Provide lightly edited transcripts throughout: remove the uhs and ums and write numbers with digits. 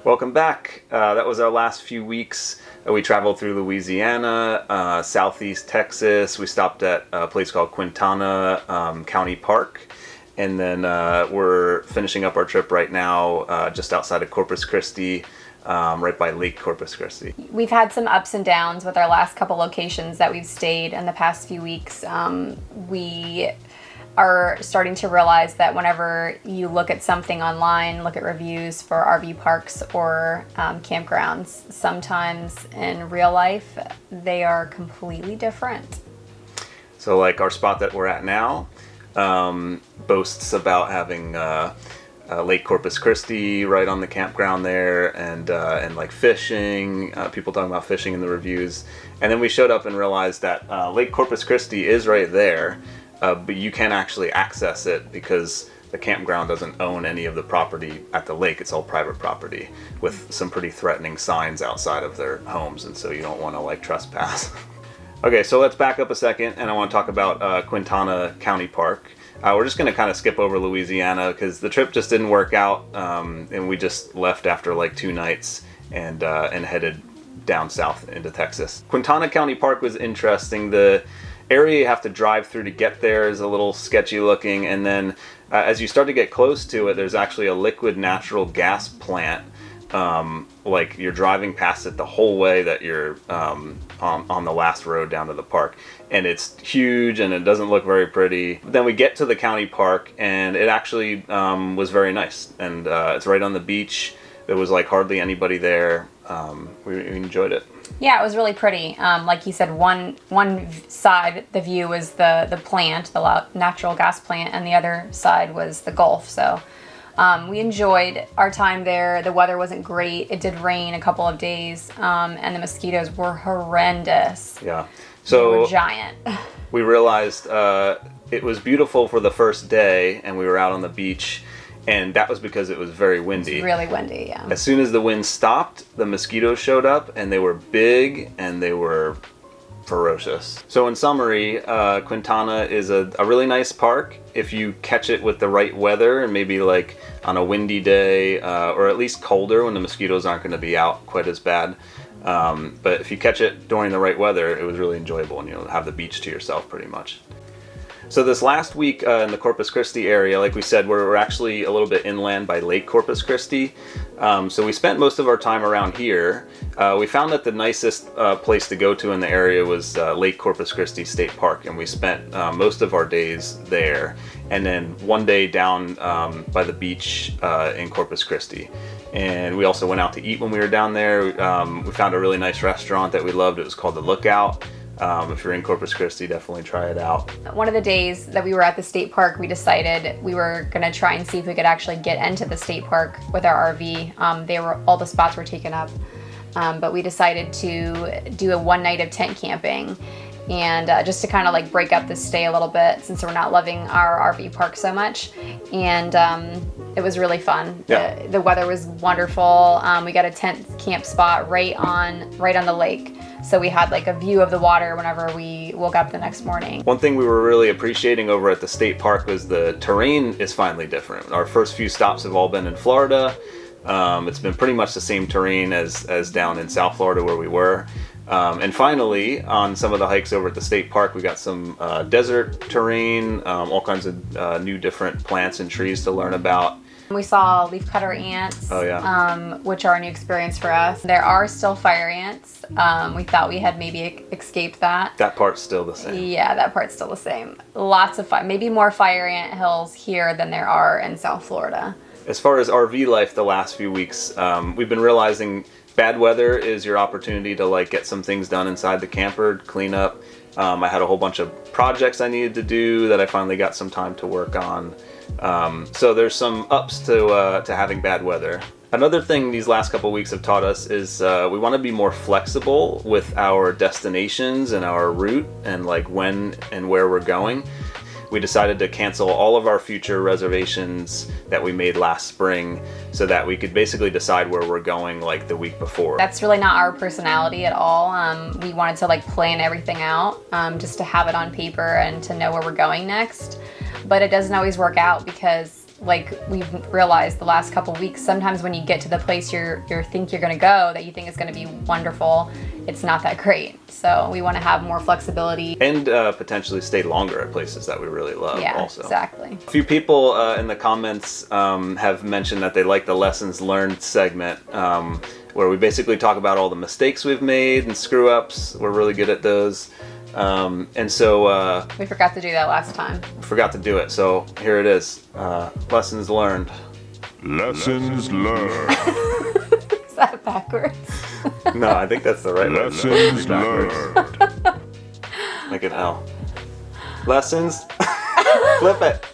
Welcome back. That was our last few weeks. We traveled through Louisiana, southeast Texas. We stopped at a place called Quintana County Park. And then we're finishing up our trip right now just outside of Corpus Christi, right by Lake Corpus Christi. We've had some ups and downs with our last couple locations that we've stayed in the past few weeks. We are starting to realize that whenever you look at something online, look at reviews for RV parks or campgrounds, sometimes in real life they are completely different. So like our spot that we're at now boasts about having Lake Corpus Christi right on the campground there, and like fishing, people talking about fishing in the reviews. And then we showed up and realized that Lake Corpus Christi is right there, but you can't actually access it because the campground doesn't own any of the property at the lake. It's all private property with some pretty threatening signs outside of their homes, and so you don't want to like trespass. Okay, so let's back up a second, and I want to talk about Quintana County Park. We're just going to kind of skip over Louisiana because the trip just didn't work out, and we just left after like 2 nights and headed down south into Texas. Quintana County Park was interesting. The area you have to drive through to get there is a little sketchy looking, and then as you start to get close to it, there's actually a liquid natural gas plant. Like you're driving past it the whole way that you're on the last road down to the park, and it's huge and it doesn't look very pretty. Then we get to the county park, and it actually was very nice, and it's right on the beach. There was like hardly anybody there. We enjoyed it. Yeah, it was really pretty. Like you said, one side, the view was the plant, the natural gas plant, and the other side was the Gulf. So we enjoyed our time there. The weather wasn't great. It did rain a couple of days, and the mosquitoes were horrendous. Yeah. So they were giant. We realized it was beautiful for the first day, and we were out on the beach, and that was because it was very windy. It was really windy, yeah. As soon as the wind stopped, the mosquitoes showed up, and they were big, and they were ferocious. So in summary, Quintana is a really nice park if you catch it with the right weather, and maybe like on a windy day, or at least colder when the mosquitoes aren't going to be out quite as bad. But if you catch it during the right weather, it was really enjoyable, and you'll have the beach to yourself pretty much. So this last week in the Corpus Christi area, like we said, we're actually a little bit inland by Lake Corpus Christi. So we spent most of our time around here. We found that the nicest place to go to in the area was Lake Corpus Christi State Park, and we spent most of our days there. And then one day down by the beach in Corpus Christi. And we also went out to eat when we were down there. We found a really nice restaurant that we loved. It was called The Lookout. If you're in Corpus Christi, definitely try it out. One of the days that we were at the state park, we decided we were going to try and see if we could actually get into the state park with our RV. All the spots were taken up, but we decided to do a one night of tent camping, and just to kind of like break up the stay a little bit since we're not loving our RV park so much. And it was really fun. Yeah. The weather was wonderful. We got a tent camp spot right on the lake. So we had like a view of the water whenever we woke up the next morning. One thing we were really appreciating over at the state park was the terrain is finally different. Our first few stops have all been in Florida. It's been pretty much the same terrain as down in South Florida where we were. And finally, on some of the hikes over at the state park, we got some desert terrain, all kinds of new different plants and trees to learn about. We saw leafcutter ants, oh, yeah. Which are a new experience for us. There are still fire ants. We thought we had maybe escaped that. That part's still the same. Yeah, that part's still the same. Lots of maybe more fire ant hills here than there are in South Florida. As far as RV life the last few weeks, we've been realizing bad weather is your opportunity to like get some things done inside the camper, clean up. I had a whole bunch of projects I needed to do that I finally got some time to work on. So there's some ups to having bad weather. Another thing these last couple weeks have taught us is we want to be more flexible with our destinations and our route and like when and where we're going. We decided to cancel all of our future reservations that we made last spring so that we could basically decide where we're going like the week before. That's really not our personality at all. We wanted to like plan everything out just to have it on paper and to know where we're going next. But it doesn't always work out because like we've realized the last couple weeks, sometimes when you get to the place you think you're going to go, that you think is going to be wonderful, it's not that great. So we want to have more flexibility. And potentially stay longer at places that we really love also. Exactly. A few people in the comments have mentioned that they like the lessons learned segment, where we basically talk about all the mistakes we've made and screw ups. We're really good at those. And so we forgot to do that last time. Forgot to do it. So here it is. Lessons learned. Lessons learned. Is that backwards? No, I think that's the right way. Lessons learned. Make it hell. Lessons. Flip it.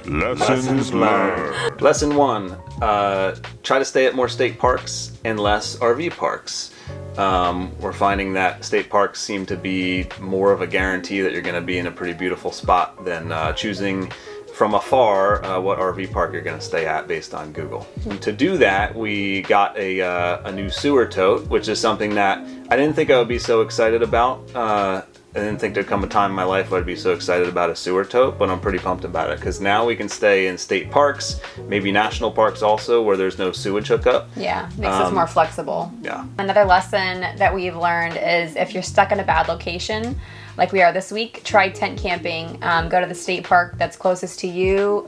Lessons learned. Lesson 1. Try to stay at more state parks and less RV parks. We're finding that state parks seem to be more of a guarantee that you're going to be in a pretty beautiful spot than choosing from afar what RV park you're going to stay at based on Google. To do that, we got a new sewer tote, which is something that I didn't think I would be so excited about. I didn't think there'd come a time in my life where I'd be so excited about a sewer tote, but I'm pretty pumped about it because now we can stay in state parks, maybe national parks also, where there's no sewage hookup. Yeah, makes us more flexible. Yeah. Another lesson that we've learned is if you're stuck in a bad location, like we are this week, try tent camping. Go to the state park that's closest to you,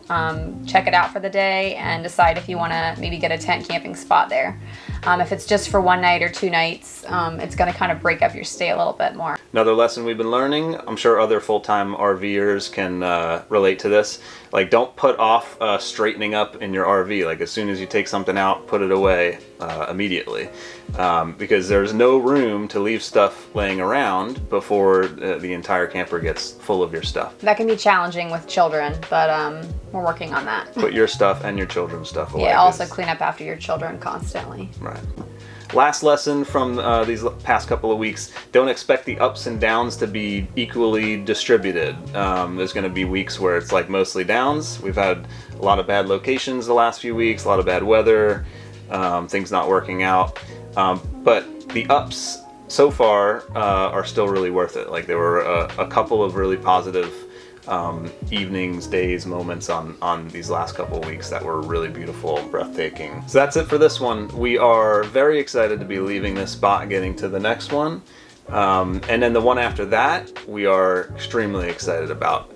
check it out for the day, and decide if you want to maybe get a tent camping spot there. If it's just for one night or 2 nights, it's going to kind of break up your stay a little bit more. Another lesson we've been learning, I'm sure other full-time RVers can relate to this, like don't put off straightening up in your RV. Like as soon as you take something out, put it away immediately. Because there's no room to leave stuff laying around before the entire camper gets full of your stuff. That can be challenging with children, but we're working on that. Put your stuff and your children's stuff away. Yeah, also clean up after your children constantly. Right. Last lesson from these past couple of weeks, don't expect the ups and downs to be equally distributed. There's going to be weeks where it's like mostly downs. We've had a lot of bad locations the last few weeks, a lot of bad weather, things not working out. But the ups so far are still really worth it. Like there were a couple of really positive evenings, days, moments on these last couple of weeks that were really beautiful, breathtaking. So that's it for this one. We are very excited to be leaving this spot and getting to the next one. And then the one after that, we are extremely excited about.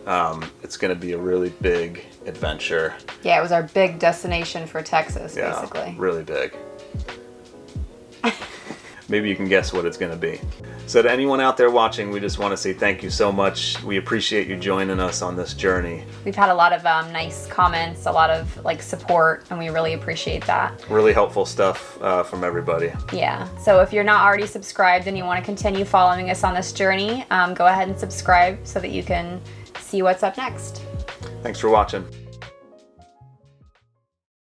It's going to be a really big adventure. Yeah, it was our big destination for Texas, Yeah, basically. Really big. Maybe you can guess what it's going to be. So to anyone out there watching, we just want to say thank you so much. We appreciate you joining us on this journey. We've had a lot of nice comments, a lot of support, and we really appreciate that. Really helpful stuff from everybody. Yeah, so if you're not already subscribed and you want to continue following us on this journey, go ahead and subscribe so that you can see what's up next. Thanks for watching.